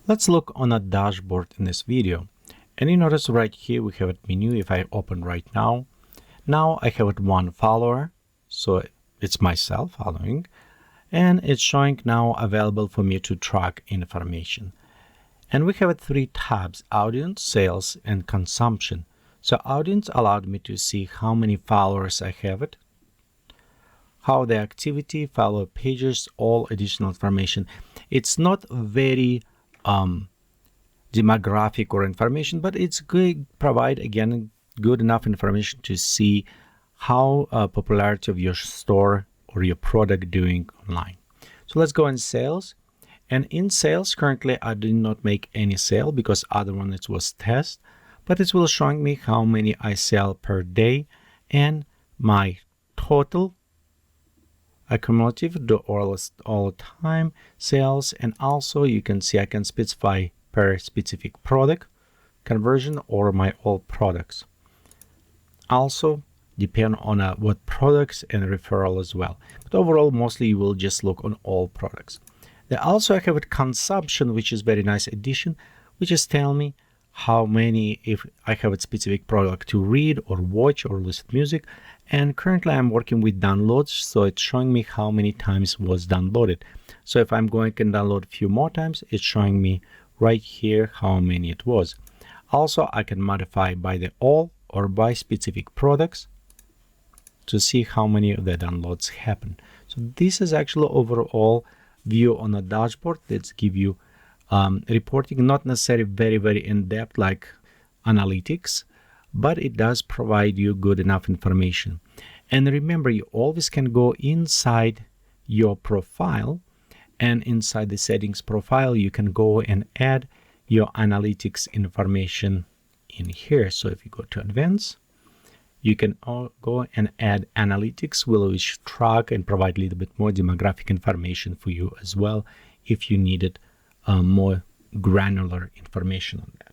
Let's look on a dashboard in this video. And you notice right here we have a menu. If I open right now, I have one follower. So it's myself following. And it's showing now available for me to track information. And we have three tabs: audience, sales, and consumption. So audience allowed me to see how many followers I have, how the activity, follow pages, all additional information. It's not very demographic or information, but it's good, provide again good enough information to see how popularity of your store or your product doing online. So let's go in sales. And in sales, currently I did not make any sale because other one it was test, but it will showing me how many I sell per day and my total accumulative all time sales. And also you can see I can specify per specific product conversion or my all products. Also depend on what products and referral as well. But overall, mostly you will just look on all products. They also have a consumption, which is very nice addition, which is tell me how many, if I have a specific product to read or watch or listen to music. And currently I'm working with downloads, so it's showing me how many times was downloaded. So if I'm going to download a few more times, it's showing me right here how many it was. Also, I can modify by the all or by specific products to see how many of the downloads happen. So this is actually overall view on a dashboard that give you reporting, not necessarily very in-depth like analytics, but it does provide you good enough information. And remember, you always can go inside your profile, and inside the settings profile you can go and add your analytics information in here. So if you go to advanced, you can go and add analytics, which track and provide a little bit more demographic information for you as well if you needed more granular information on that.